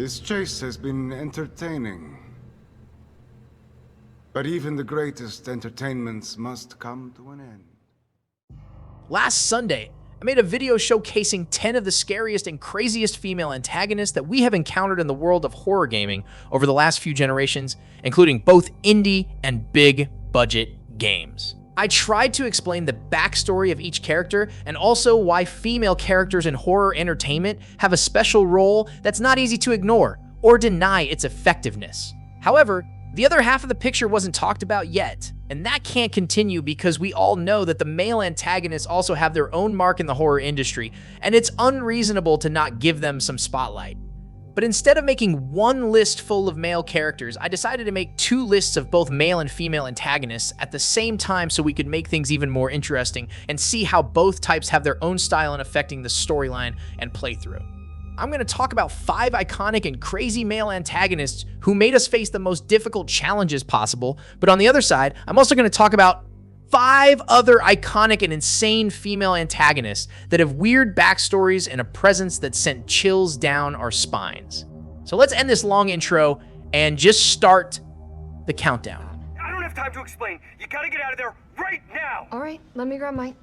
This chase has been entertaining. But even the greatest entertainments must come to an end. Last Sunday, I made a video showcasing 10 of the scariest and craziest female antagonists that we have encountered in the world of horror gaming over the last few generations, including both indie and big budget games. I tried to explain the backstory of each character and also why female characters in horror entertainment have a special role that's not easy to ignore or deny its effectiveness. However, the other half of the picture wasn't talked about yet, and that can't continue because we all know that the male antagonists also have their own mark in the horror industry, and it's unreasonable to not give them some spotlight. But instead of making one list full of male characters, I decided to make two lists of both male and female antagonists at the same time so we could make things even more interesting and see how both types have their own style in affecting the storyline and playthrough. I'm going to talk about 5 iconic and crazy male antagonists who made us face the most difficult challenges possible, but on the other side, I'm also going to talk about 5 other iconic and insane female antagonists that have weird backstories and a presence that sent chills down our spines. So let's end this long intro and just start the countdown. I don't have time to explain. You gotta get out of there right now! All right, let me grab my...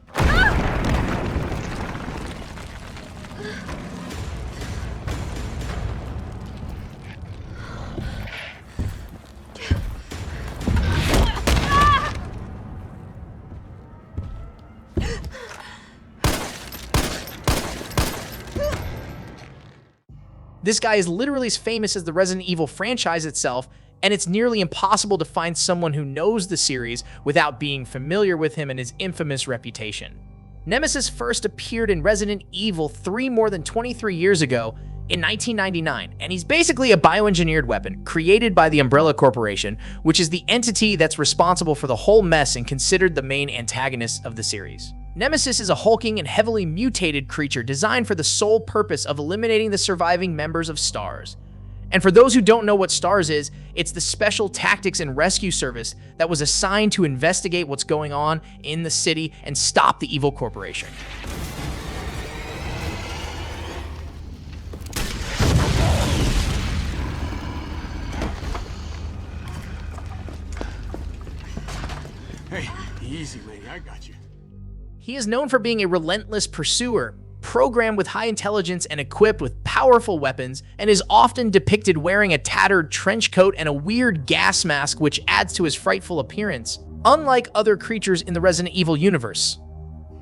This guy is literally as famous as the Resident Evil franchise itself, and it's nearly impossible to find someone who knows the series without being familiar with him and his infamous reputation. Nemesis first appeared in Resident Evil 3 more than 23 years ago in 1999, and he's basically a bioengineered weapon created by the Umbrella Corporation, which is the entity that's responsible for the whole mess and considered the main antagonist of the series. Nemesis is a hulking and heavily mutated creature designed for the sole purpose of eliminating the surviving members of STARS. And for those who don't know what STARS is, it's the Special Tactics and Rescue Service that was assigned to investigate what's going on in the city and stop the evil corporation. Hey, easy, lady, I got you. He is known for being a relentless pursuer, programmed with high intelligence and equipped with powerful weapons, and is often depicted wearing a tattered trench coat and a weird gas mask which adds to his frightful appearance, unlike other creatures in the Resident Evil universe.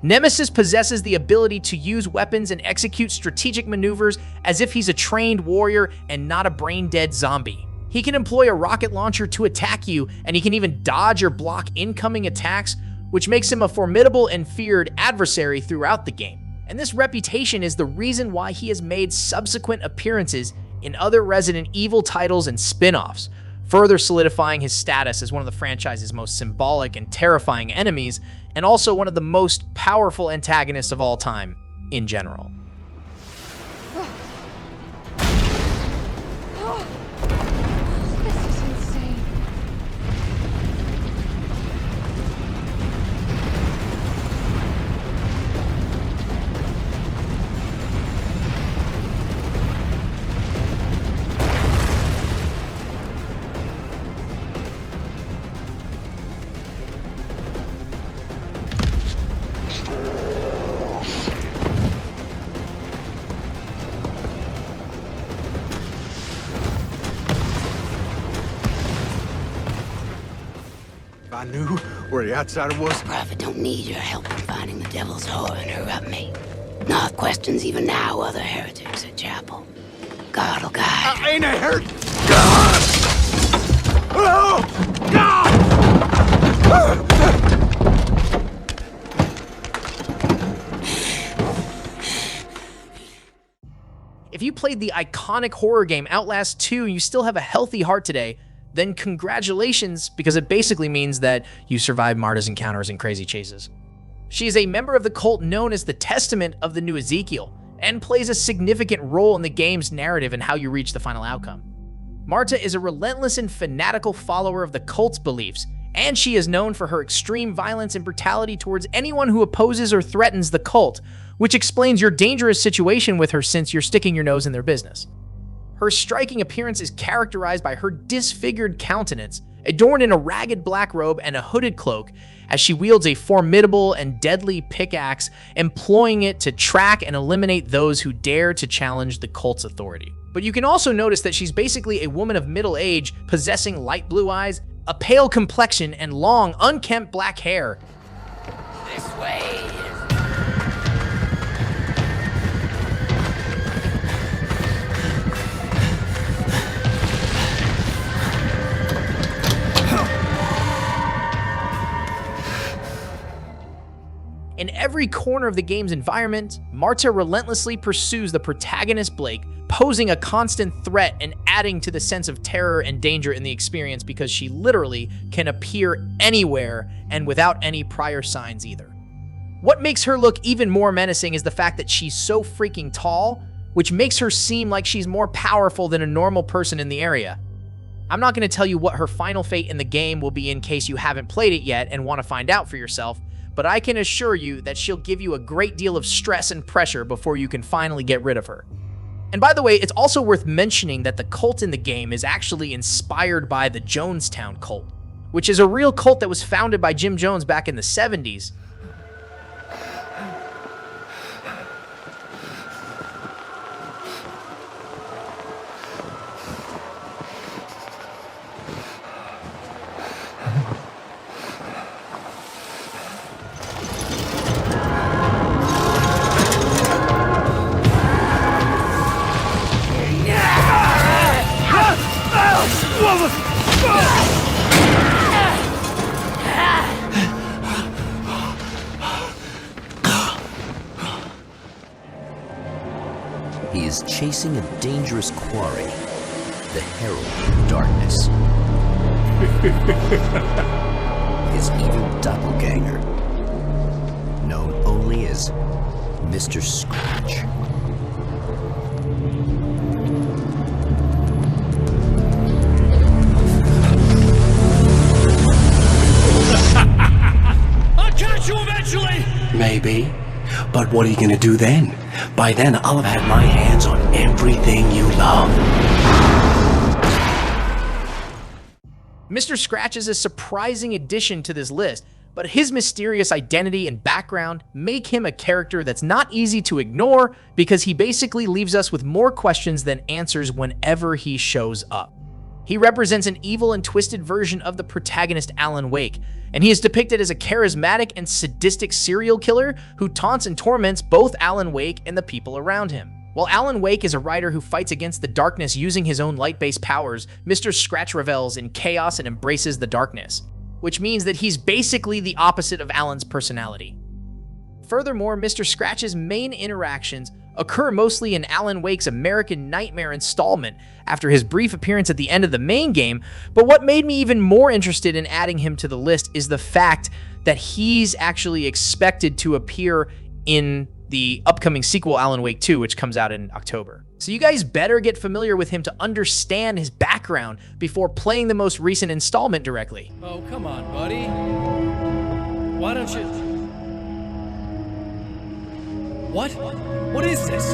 Nemesis possesses the ability to use weapons and execute strategic maneuvers as if he's a trained warrior and not a brain-dead zombie. He can employ a rocket launcher to attack you, and he can even dodge or block incoming attacks, which makes him a formidable and feared adversary throughout the game. And this reputation is the reason why he has made subsequent appearances in other Resident Evil titles and spin-offs, further solidifying his status as one of the franchise's most symbolic and terrifying enemies, and also one of the most powerful antagonists of all time in general. This is insane. If I knew where the outsider was, Prophet don't need your help in finding the devil's whore and interrupt me. Not questions even now other heretics at chapel. God'll guide. I ain't a hurt. God! Oh! God! If you played the iconic horror game Outlast 2 and you still have a healthy heart today, then congratulations, because it basically means that you survived Marta's encounters and crazy chases. She is a member of the cult known as the Testament of the New Ezekiel, and plays a significant role in the game's narrative and how you reach the final outcome. Marta is a relentless and fanatical follower of the cult's beliefs, and she is known for her extreme violence and brutality towards anyone who opposes or threatens the cult, which explains your dangerous situation with her since you're sticking your nose in their business. Her striking appearance is characterized by her disfigured countenance, adorned in a ragged black robe and a hooded cloak, as she wields a formidable and deadly pickaxe, employing it to track and eliminate those who dare to challenge the cult's authority. But you can also notice that she's basically a woman of middle age, possessing light blue eyes, a pale complexion, and long, unkempt black hair. This way. In every corner of the game's environment, Marta relentlessly pursues the protagonist Blake, posing a constant threat and adding to the sense of terror and danger in the experience because she literally can appear anywhere and without any prior signs either. What makes her look even more menacing is the fact that she's so freaking tall, which makes her seem like she's more powerful than a normal person in the area. I'm not going to tell you what her final fate in the game will be in case you haven't played it yet and want to find out for yourself, but I can assure you that she'll give you a great deal of stress and pressure before you can finally get rid of her. And by the way, it's also worth mentioning that the cult in the game is actually inspired by the Jonestown cult, which is a real cult that was founded by Jim Jones back in the 70s. He is chasing a dangerous quarry, the Herald of Darkness. His evil doppelganger, known only as Mr. Scratch. I'll catch you eventually! Maybe. But what are you gonna do then? By then, I'll have had my hands on everything you love. Mr. Scratch is a surprising addition to this list, but his mysterious identity and background make him a character that's not easy to ignore because he basically leaves us with more questions than answers whenever he shows up. He represents an evil and twisted version of the protagonist Alan Wake, and he is depicted as a charismatic and sadistic serial killer who taunts and torments both Alan Wake and the people around him. While Alan Wake is a writer who fights against the darkness using his own light-based powers, Mr. Scratch revels in chaos and embraces the darkness, which means that he's basically the opposite of Alan's personality. Furthermore, Mr. Scratch's main interactions occur mostly in Alan Wake's American Nightmare installment after his brief appearance at the end of the main game, but what made me even more interested in adding him to the list is the fact that he's actually expected to appear in the upcoming sequel, Alan Wake 2, which comes out in October. So you guys better get familiar with him to understand his background before playing the most recent installment directly. Oh, come on, buddy. Why don't you... What? What is this?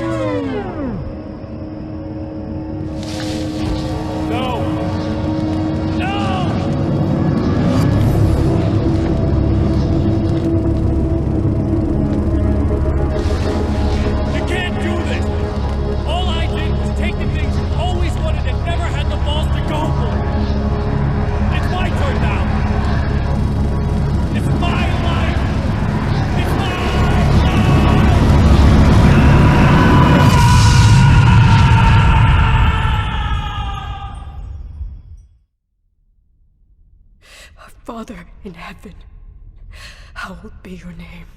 No! No! You can't do this! All I did was take the things you always wanted and never had the balls to go for. It's my turn now! It's my life! It's my life! Our Father in heaven, hallowed be your name.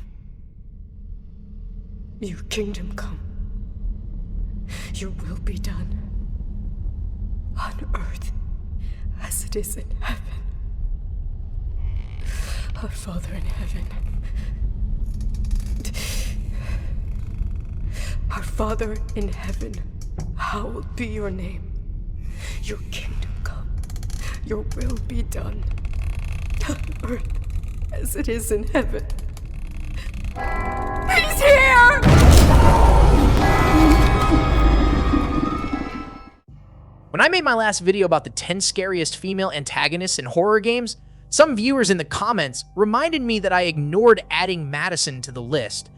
Your kingdom come. Your will be done. On earth as it is in heaven. Our Father in heaven. Our Father in heaven, hallowed be your name. Your kingdom come. Your will be done. On earth as it is in heaven. He's here! When I made my last video about the 10 scariest female antagonists in horror games, some viewers in the comments reminded me that I ignored adding Madison to the list.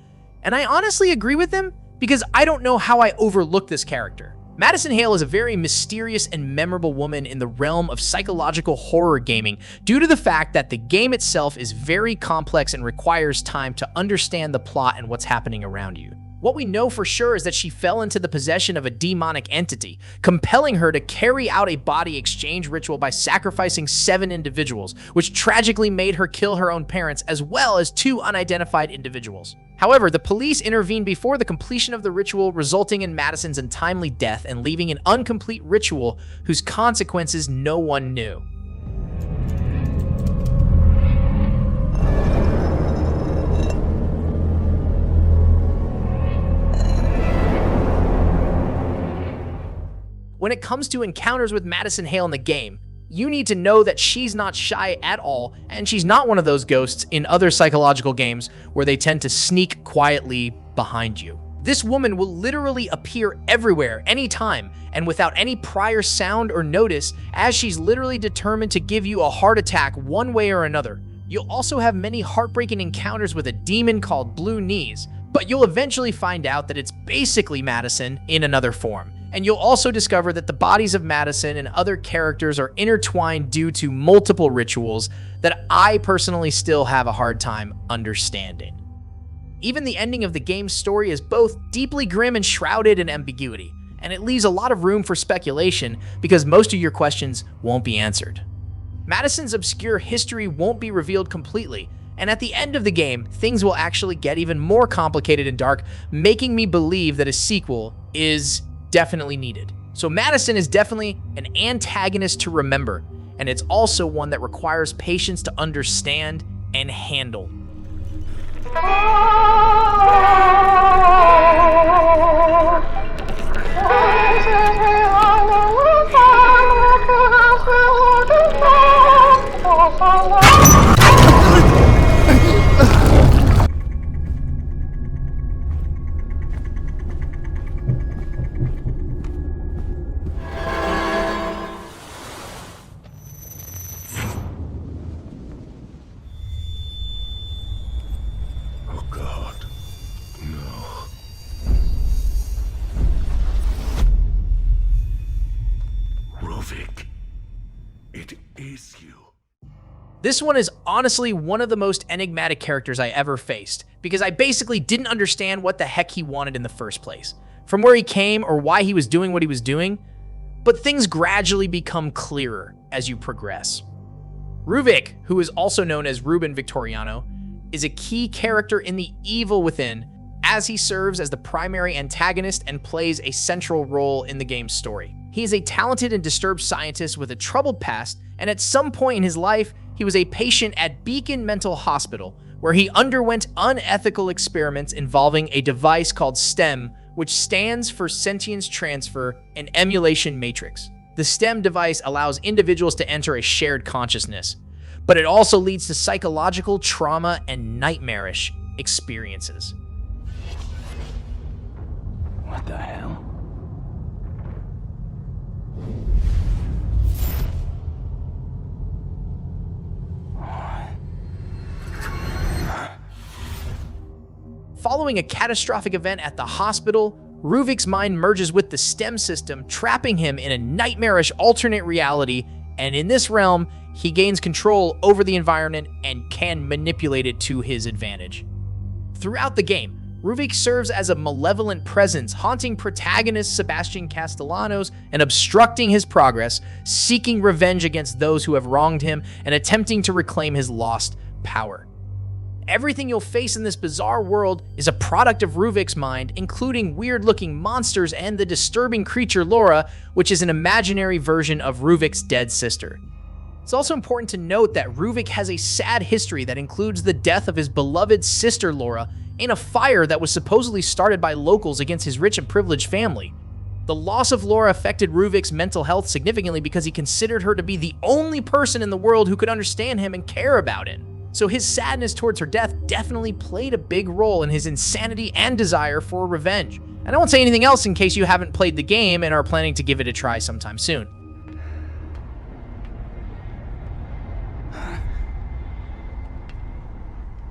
And I honestly agree with them because I don't know how I overlooked this character. Madison Hale is a very mysterious and memorable woman in the realm of psychological horror gaming due to the fact that the game itself is very complex and requires time to understand the plot and what's happening around you. What we know for sure is that she fell into the possession of a demonic entity, compelling her to carry out a body exchange ritual by sacrificing 7 individuals, which tragically made her kill her own parents as well as 2 unidentified individuals. However, the police intervened before the completion of the ritual, resulting in Madison's untimely death and leaving an incomplete ritual whose consequences no one knew. When it comes to encounters with Madison Hale in the game, you need to know that she's not shy at all, and she's not one of those ghosts in other psychological games where they tend to sneak quietly behind you. This woman will literally appear everywhere, anytime, and without any prior sound or notice, as she's literally determined to give you a heart attack one way or another. You'll also have many heartbreaking encounters with a demon called Blue Knees, but you'll eventually find out that it's basically Madison in another form. And you'll also discover that the bodies of Madison and other characters are intertwined due to multiple rituals that I personally still have a hard time understanding. Even the ending of the game's story is both deeply grim and shrouded in ambiguity, and it leaves a lot of room for speculation because most of your questions won't be answered. Madison's obscure history won't be revealed completely, and at the end of the game, things will actually get even more complicated and dark, making me believe that a sequel is definitely needed. So Madison is definitely an antagonist to remember, and it's also one that requires patience to understand and handle. This one is honestly one of the most enigmatic characters I ever faced, because I basically didn't understand what the heck he wanted in the first place, from where he came or why he was doing what he was doing, but things gradually become clearer as you progress. Ruvik, who is also known as Ruben Victoriano, is a key character in The Evil Within, as he serves as the primary antagonist and plays a central role in the game's story. He is a talented and disturbed scientist with a troubled past, and at some point in his life, he was a patient at Beacon Mental Hospital, where he underwent unethical experiments involving a device called STEM, which stands for Sentience Transfer and Emulation Matrix. The STEM device allows individuals to enter a shared consciousness, but it also leads to psychological trauma and nightmarish experiences. What the hell? Following a catastrophic event at the hospital, Ruvik's mind merges with the STEM system, trapping him in a nightmarish alternate reality, and in this realm, he gains control over the environment and can manipulate it to his advantage. Throughout the game, Ruvik serves as a malevolent presence, haunting protagonist Sebastian Castellanos and obstructing his progress, seeking revenge against those who have wronged him and attempting to reclaim his lost power. Everything you'll face in this bizarre world is a product of Ruvik's mind, including weird-looking monsters and the disturbing creature Laura, which is an imaginary version of Ruvik's dead sister. It's also important to note that Ruvik has a sad history that includes the death of his beloved sister Laura in a fire that was supposedly started by locals against his rich and privileged family. The loss of Laura affected Ruvik's mental health significantly because he considered her to be the only person in the world who could understand him and care about him. So his sadness towards her death definitely played a big role in his insanity and desire for revenge, And I won't say anything else in case you haven't played the game and are planning to give it a try sometime soon.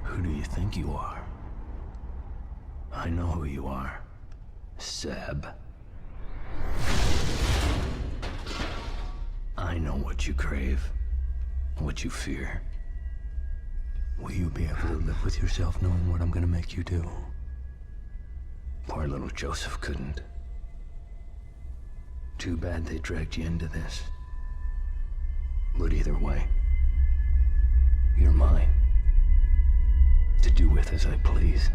Who do you think you are? I know who you are. Seb. I know what you crave, what you fear. Will you be able to live with yourself knowing what I'm gonna make you do? Poor little Joseph couldn't. Too bad they dragged you into this. But either way, you're mine. To do with as I please.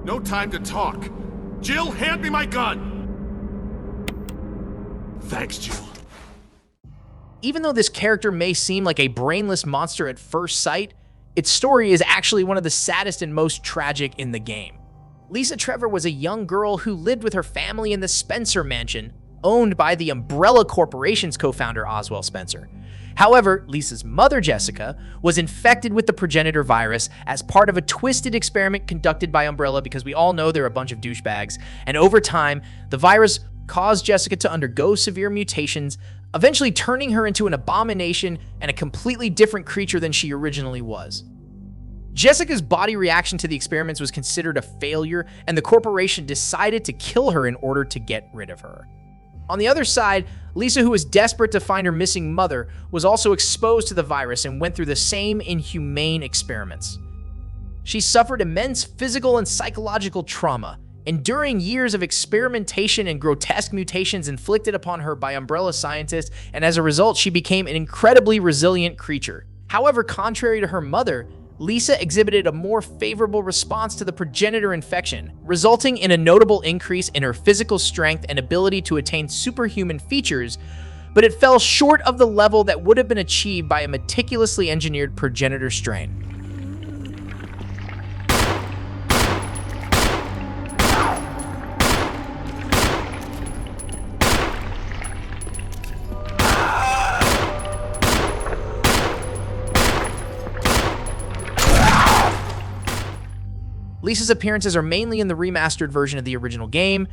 No time to talk. Jill, hand me my gun! Thanks, Jill. Even though this character may seem like a brainless monster at first sight, its story is actually one of the saddest and most tragic in the game. Lisa Trevor was a young girl who lived with her family in the Spencer Mansion, owned by the Umbrella Corporation's co-founder Oswald Spencer. However, Lisa's mother, Jessica, was infected with the progenitor virus as part of a twisted experiment conducted by Umbrella, because we all know they're a bunch of douchebags, and over time, the virus caused Jessica to undergo severe mutations, eventually turning her into an abomination and a completely different creature than she originally was. Jessica's body reaction to the experiments was considered a failure, and the corporation decided to kill her in order to get rid of her. On the other side, Lisa, who was desperate to find her missing mother, was also exposed to the virus and went through the same inhumane experiments. She suffered immense physical and psychological trauma, enduring years of experimentation and grotesque mutations inflicted upon her by Umbrella scientists, and as a result, she became an incredibly resilient creature. However, contrary to her mother, Lisa exhibited a more favorable response to the progenitor infection, resulting in a notable increase in her physical strength and ability to attain superhuman features, but it fell short of the level that would have been achieved by a meticulously engineered progenitor strain. Lisa's appearances are mainly in the remastered version of the original game,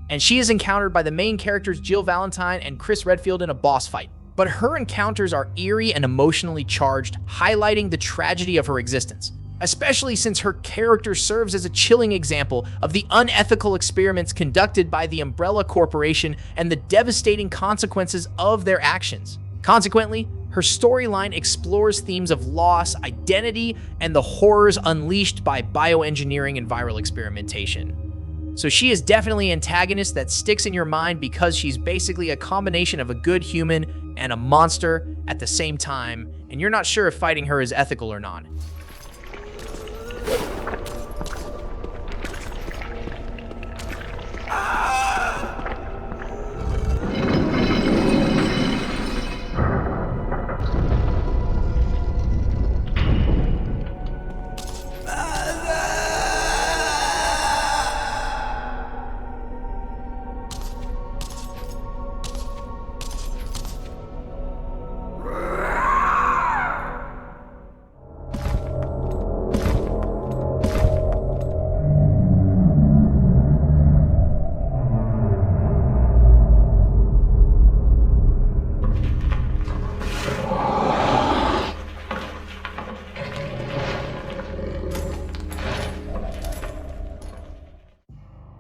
and she is encountered by the main characters Jill Valentine and Chris Redfield in a boss fight. But her encounters are eerie and emotionally charged, highlighting the tragedy of her existence, especially since her character serves as a chilling example of the unethical experiments conducted by the Umbrella Corporation and the devastating consequences of their actions. Consequently, her storyline explores themes of loss, identity, and the horrors unleashed by bioengineering and viral experimentation. So she is definitely an antagonist that sticks in your mind because she's basically a combination of a good human and a monster at the same time, and you're not sure if fighting her is ethical or not.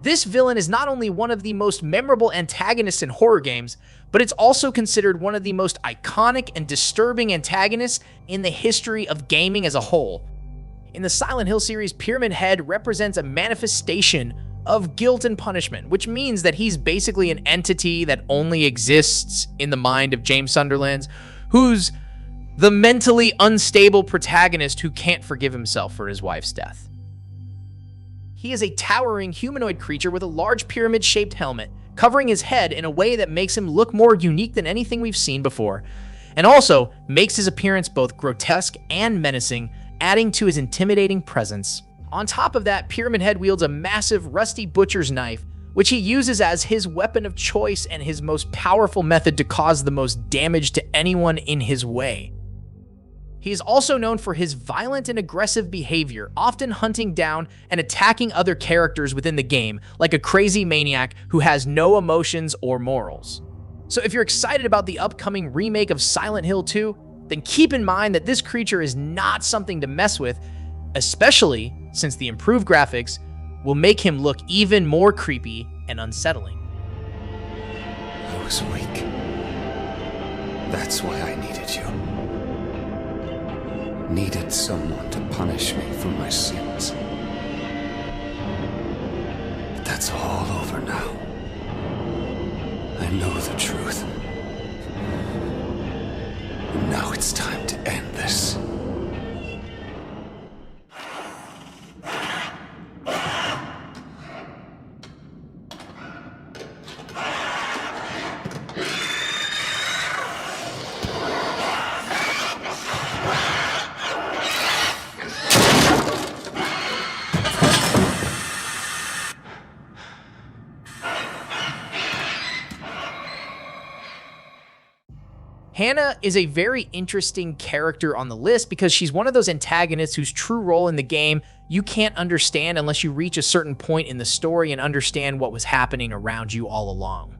This villain is not only one of the most memorable antagonists in horror games, but it's also considered one of the most iconic and disturbing antagonists in the history of gaming as a whole. In the Silent Hill series, Pyramid Head represents a manifestation of guilt and punishment, which means that he's basically an entity that only exists in the mind of James Sunderland, who's the mentally unstable protagonist who can't forgive himself for his wife's death. He is a towering humanoid creature with a large pyramid-shaped helmet, covering his head in a way that makes him look more unique than anything we've seen before. and also makes his appearance both grotesque and menacing, adding to his intimidating presence. On top of that, Pyramid Head wields a massive rusty butcher's knife, which he uses as his weapon of choice and his most powerful method to cause the most damage to anyone in his way. He is also known for his violent and aggressive behavior, often hunting down and attacking other characters within the game, like a crazy maniac who has no emotions or morals. So if you're excited about the upcoming remake of Silent Hill 2, then keep in mind that this creature is not something to mess with, especially since the improved graphics will make him look even more creepy and unsettling. I was weak. That's why I needed you. Needed someone to punish me for my sins. But that's all over now. I know the truth. And now it's time to end this. Hannah is a very interesting character on the list because she's one of those antagonists whose true role in the game you can't understand unless you reach a certain point in the story and understand what was happening around you all along.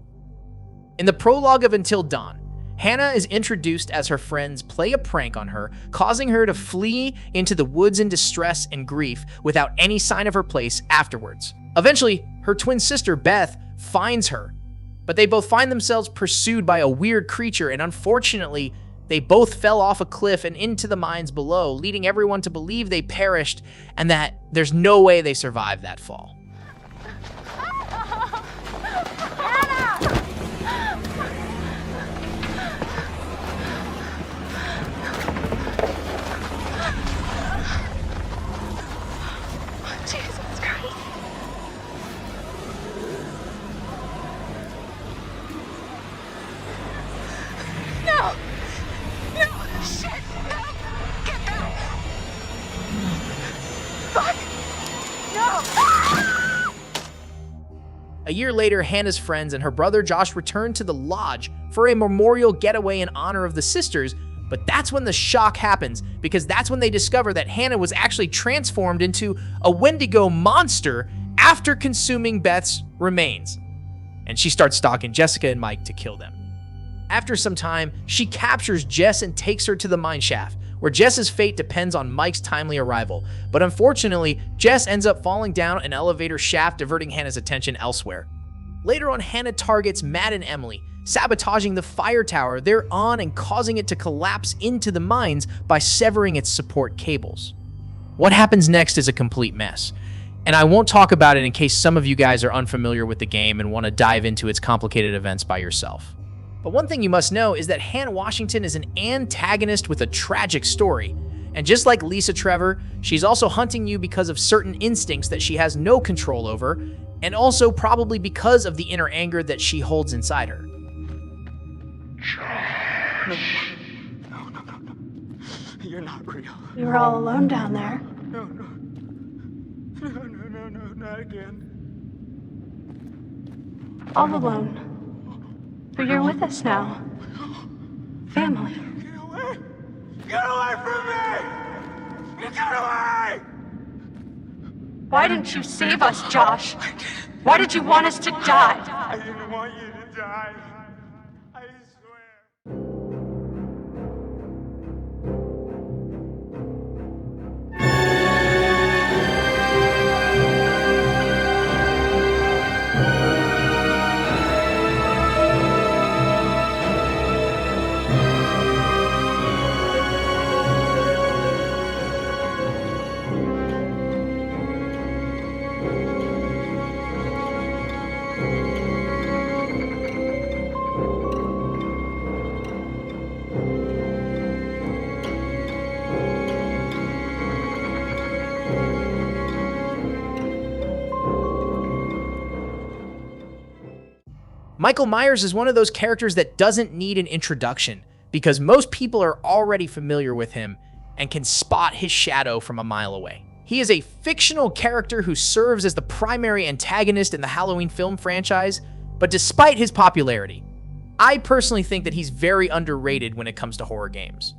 In the prologue of Until Dawn, Hannah is introduced as her friends play a prank on her, causing her to flee into the woods in distress and grief without any sign of her place afterwards. Eventually, her twin sister Beth finds her, but they both find themselves pursued by a weird creature, and unfortunately, they both fell off a cliff and into the mines below, leading everyone to believe they perished and that there's no way they survived that fall. Jesus Christ. No! No! Shit! No! Get back! Fuck! No! A year later, Hannah's friends and her brother Josh return to the lodge for a memorial getaway in honor of the sisters, but that's when the shock happens, because that's when they discover that Hannah was actually transformed into a Wendigo monster after consuming Beth's remains, and she starts stalking Jessica and Mike to kill them. After some time, she captures Jess and takes her to the mine shaft, where Jess's fate depends on Mike's timely arrival. But unfortunately, Jess ends up falling down an elevator shaft, diverting Hannah's attention elsewhere. Later on, Hannah targets Matt and Emily, sabotaging the fire tower they're on and causing it to collapse into the mines by severing its support cables. What happens next is a complete mess, and I won't talk about it in case some of you guys are unfamiliar with the game and want to dive into its complicated events by yourself. But one thing you must know is that Hannah Washington is an antagonist with a tragic story. And just like Lisa Trevor, she's also hunting you because of certain instincts that she has no control over, and also probably because of the inner anger that she holds inside her. No. You're not real. We were all alone down there. No, not again. All alone. But you're with us now. Family. Get away! Get away from me! Get away! Why didn't you save us, Josh? Why did you want us to die? I didn't want you to die. I swear. Michael Myers is one of those characters that doesn't need an introduction, because most people are already familiar with him and can spot his shadow from a mile away. He is a fictional character who serves as the primary antagonist in the Halloween film franchise, but despite his popularity, I personally think that he's very underrated when it comes to horror games.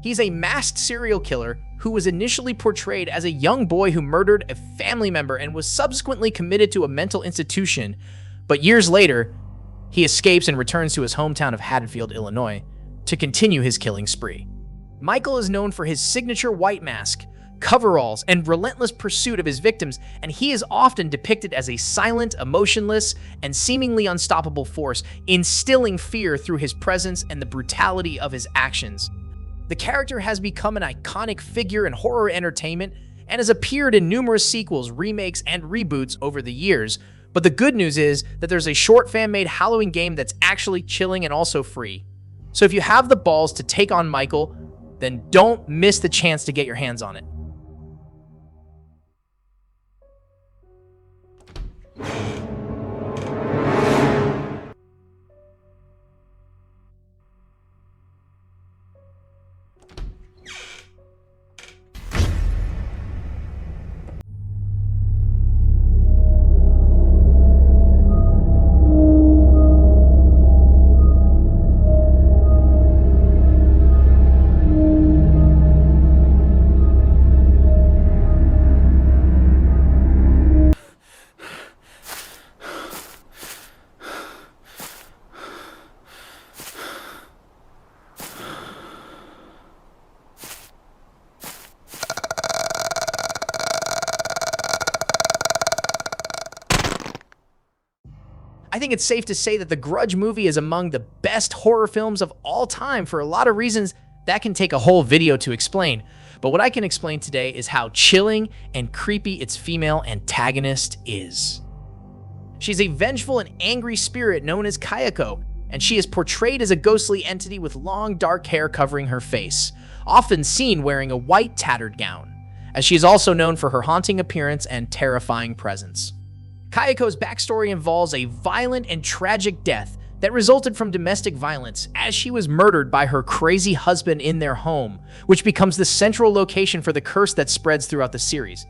He's a masked serial killer who was initially portrayed as a young boy who murdered a family member and was subsequently committed to a mental institution, but years later, he escapes and returns to his hometown of Haddonfield, Illinois, to continue his killing spree. Michael is known for his signature white mask, coveralls, and relentless pursuit of his victims, and he is often depicted as a silent, emotionless, and seemingly unstoppable force, instilling fear through his presence and the brutality of his actions. The character has become an iconic figure in horror entertainment and has appeared in numerous sequels, remakes, and reboots over the years, but the good news is that there's a short fan-made Halloween game that's actually chilling and also free. So if you have the balls to take on Michael, then don't miss the chance to get your hands on it. I think it's safe to say that the Grudge movie is among the best horror films of all time for a lot of reasons that can take a whole video to explain. But what I can explain today is how chilling and creepy its female antagonist is. She's a vengeful and angry spirit known as Kayako, and she is portrayed as a ghostly entity with long dark hair covering her face, often seen wearing a white tattered gown, as she is also known for her haunting appearance and terrifying presence. Kayako's backstory involves a violent and tragic death that resulted from domestic violence as she was murdered by her crazy husband in their home, which becomes the central location for the curse that spreads throughout the series.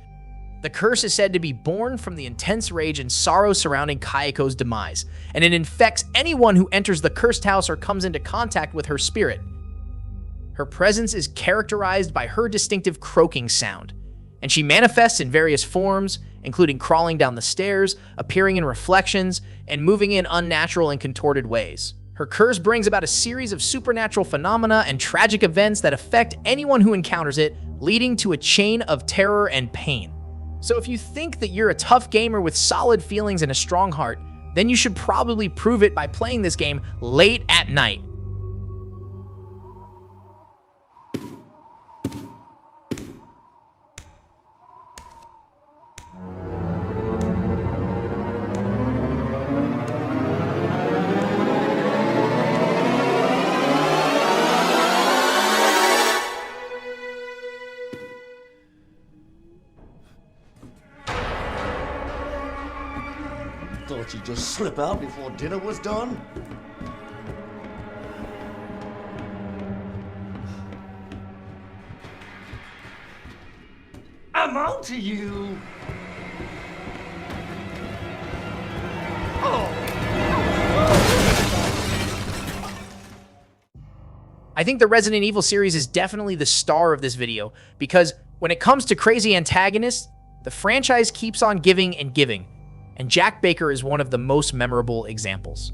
The curse is said to be born from the intense rage and sorrow surrounding Kayako's demise, and it infects anyone who enters the cursed house or comes into contact with her spirit. Her presence is characterized by her distinctive croaking sound, and she manifests in various forms, including crawling down the stairs, appearing in reflections, and moving in unnatural and contorted ways. Her curse brings about a series of supernatural phenomena and tragic events that affect anyone who encounters it, leading to a chain of terror and pain. So if you think that you're a tough gamer with solid feelings and a strong heart, then you should probably prove it by playing this game late at night. Thought you'd just slip out before dinner was done? I'm on to you! I think the Resident Evil series is definitely the star of this video, because when it comes to crazy antagonists, the franchise keeps on giving and giving, and Jack Baker is one of the most memorable examples.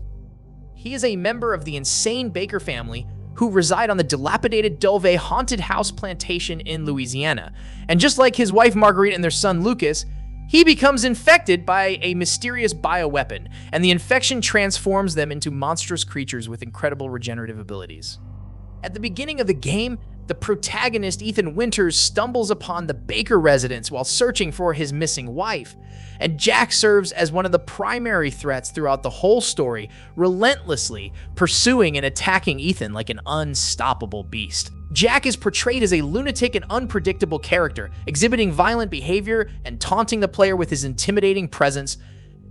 He is a member of the insane Baker family who reside on the dilapidated Dulve haunted house plantation in Louisiana, and just like his wife Marguerite and their son Lucas, he becomes infected by a mysterious bioweapon, and the infection transforms them into monstrous creatures with incredible regenerative abilities. At the beginning of the game, the protagonist, Ethan Winters, stumbles upon the Baker residence while searching for his missing wife, and Jack serves as one of the primary threats throughout the whole story, relentlessly pursuing and attacking Ethan like an unstoppable beast. Jack is portrayed as a lunatic and unpredictable character, exhibiting violent behavior and taunting the player with his intimidating presence,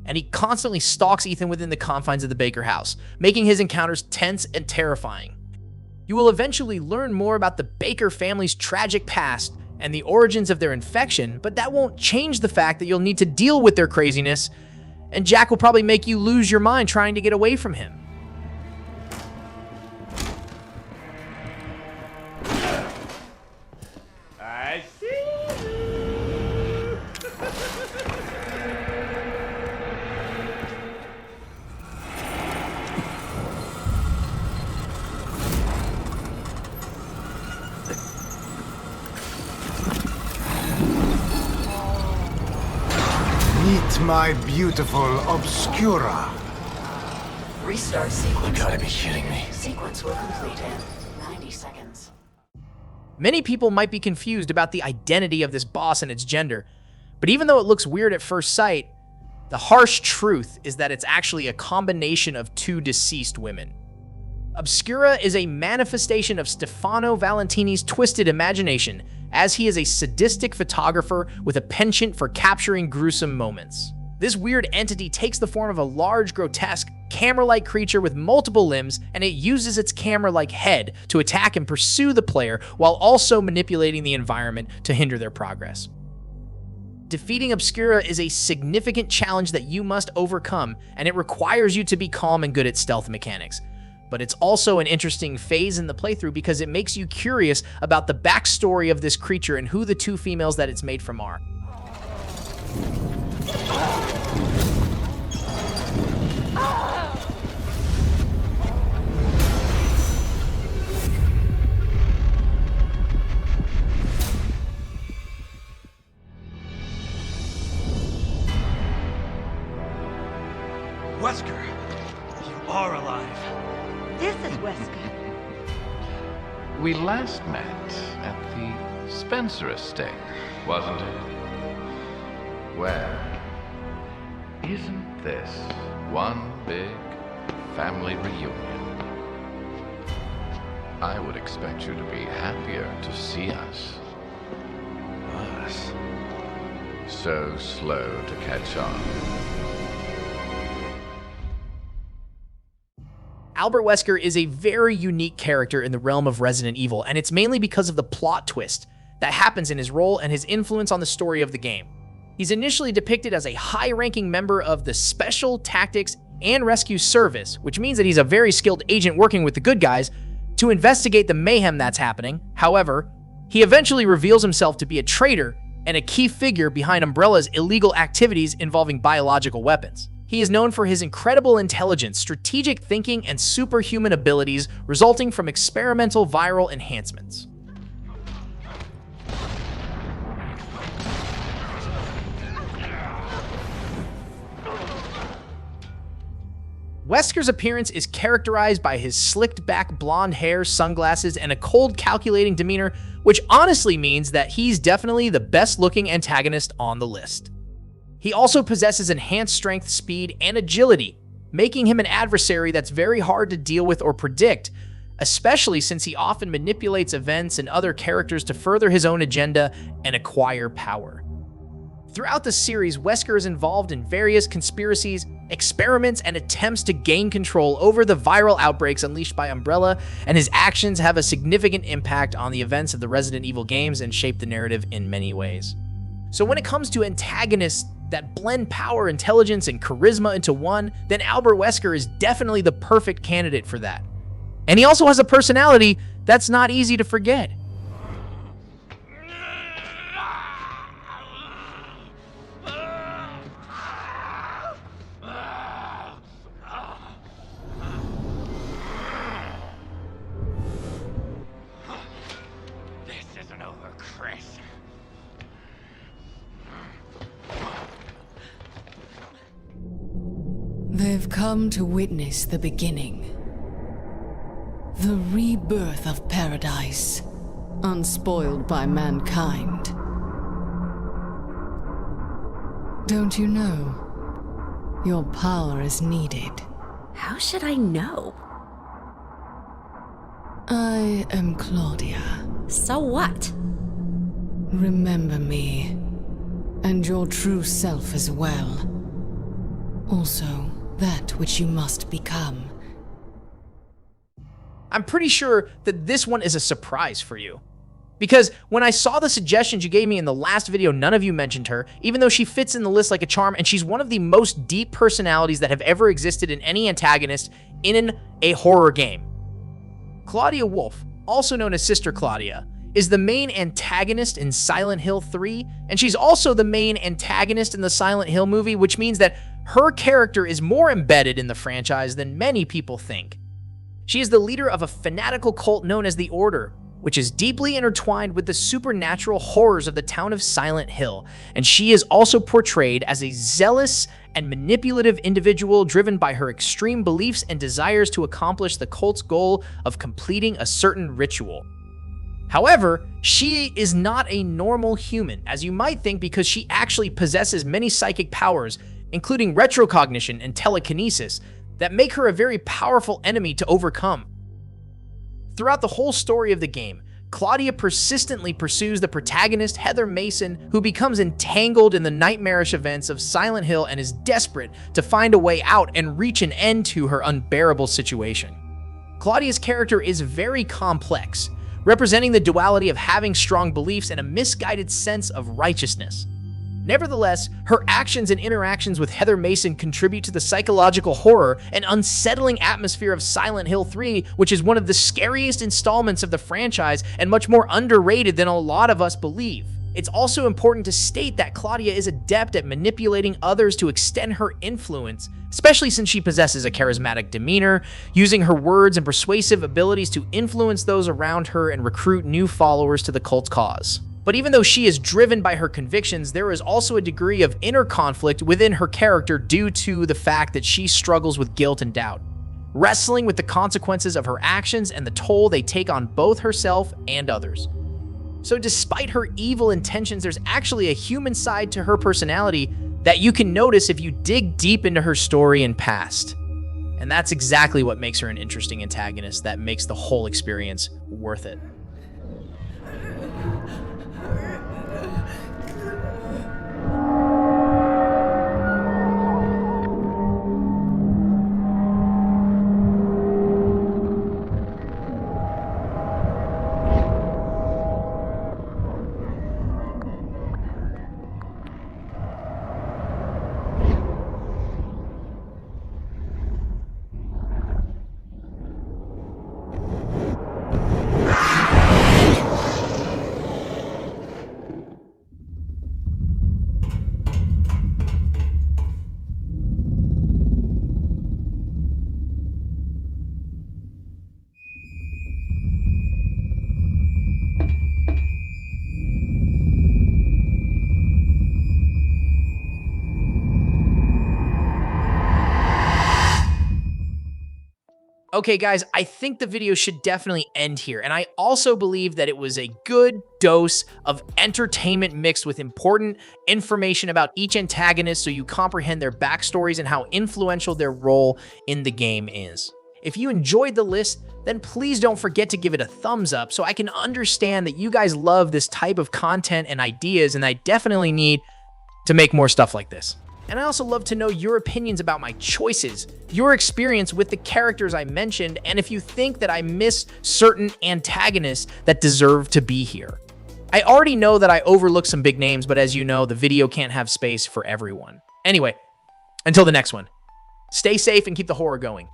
and he constantly stalks Ethan within the confines of the Baker house, making his encounters tense and terrifying. You will eventually learn more about the Baker family's tragic past and the origins of their infection, but that won't change the fact that you'll need to deal with their craziness, and Jack will probably make you lose your mind trying to get away from him. I see you. Meet my beautiful Obscura. Restart sequence. You gotta be kidding me. Sequence will complete in 90 seconds. Many people might be confused about the identity of this boss and its gender, but even though it looks weird at first sight, the harsh truth is that it's actually a combination of two deceased women. Obscura is a manifestation of Stefano Valentini's twisted imagination, as he is a sadistic photographer with a penchant for capturing gruesome moments. This weird entity takes the form of a large, grotesque, camera-like creature with multiple limbs, and it uses its camera-like head to attack and pursue the player while also manipulating the environment to hinder their progress. Defeating Obscura is a significant challenge that you must overcome, and it requires you to be calm and good at stealth mechanics. But it's also an interesting phase in the playthrough because it makes you curious about the backstory of this creature and who the two females that it's made from are. Wesker, you are alive. This is Wesker. We last met at the Spencer estate, wasn't it? Well, isn't this one big family reunion? I would expect you to be happier to see us. Us? So slow to catch on. Albert Wesker is a very unique character in the realm of Resident Evil, and it's mainly because of the plot twist that happens in his role and his influence on the story of the game. He's initially depicted as a high-ranking member of the Special Tactics and Rescue Service, which means that he's a very skilled agent working with the good guys to investigate the mayhem that's happening. However, he eventually reveals himself to be a traitor and a key figure behind Umbrella's illegal activities involving biological weapons. He is known for his incredible intelligence, strategic thinking, and superhuman abilities resulting from experimental viral enhancements. Wesker's appearance is characterized by his slicked-back blonde hair, sunglasses, and a cold, calculating demeanor, which honestly means that he's definitely the best-looking antagonist on the list. He also possesses enhanced strength, speed, and agility, making him an adversary that's very hard to deal with or predict, especially since he often manipulates events and other characters to further his own agenda and acquire power. Throughout the series, Wesker is involved in various conspiracies, experiments, and attempts to gain control over the viral outbreaks unleashed by Umbrella, and his actions have a significant impact on the events of the Resident Evil games and shape the narrative in many ways. So when it comes to antagonists that blend power, intelligence, and charisma into one, then Albert Wesker is definitely the perfect candidate for that. And he also has a personality that's not easy to forget. This isn't over, Chris. They've come to witness the beginning. The rebirth of paradise, unspoiled by mankind. Don't you know? Your power is needed. How should I know? I am Claudia. So what? Remember me, and your true self as well. Also, that which you must become. I'm pretty sure that this one is a surprise for you. Because when I saw the suggestions you gave me in the last video, none of you mentioned her, even though she fits in the list like a charm, and she's one of the most deep personalities that have ever existed in any antagonist in a horror game. Claudia Wolf, also known as Sister Claudia, is the main antagonist in Silent Hill 3, and she's also the main antagonist in the Silent Hill movie, which means that her character is more embedded in the franchise than many people think. She is the leader of a fanatical cult known as the Order, which is deeply intertwined with the supernatural horrors of the town of Silent Hill, and she is also portrayed as a zealous and manipulative individual driven by her extreme beliefs and desires to accomplish the cult's goal of completing a certain ritual. However, she is not a normal human, as you might think, because she actually possesses many psychic powers, including retrocognition and telekinesis, that make her a very powerful enemy to overcome. Throughout the whole story of the game, Claudia persistently pursues the protagonist, Heather Mason, who becomes entangled in the nightmarish events of Silent Hill and is desperate to find a way out and reach an end to her unbearable situation. Claudia's character is very complex, representing the duality of having strong beliefs and a misguided sense of righteousness. Nevertheless, her actions and interactions with Heather Mason contribute to the psychological horror and unsettling atmosphere of Silent Hill 3, which is one of the scariest installments of the franchise and much more underrated than a lot of us believe. It's also important to state that Claudia is adept at manipulating others to extend her influence, especially since she possesses a charismatic demeanor, using her words and persuasive abilities to influence those around her and recruit new followers to the cult's cause. But even though she is driven by her convictions, there is also a degree of inner conflict within her character due to the fact that she struggles with guilt and doubt, wrestling with the consequences of her actions and the toll they take on both herself and others. So despite her evil intentions, there's actually a human side to her personality that you can notice if you dig deep into her story and past. And that's exactly what makes her an interesting antagonist that makes the whole experience worth it. Okay, guys, I think the video should definitely end here, and I also believe that it was a good dose of entertainment mixed with important information about each antagonist so you comprehend their backstories and how influential their role in the game is. If you enjoyed the list, then please don't forget to give it a thumbs up so I can understand that you guys love this type of content and ideas, and I definitely need to make more stuff like this. And I also love to know your opinions about my choices, your experience with the characters I mentioned, and if you think that I missed certain antagonists that deserve to be here. I already know that I overlooked some big names, but as you know, the video can't have space for everyone. Anyway, until the next one, stay safe and keep the horror going.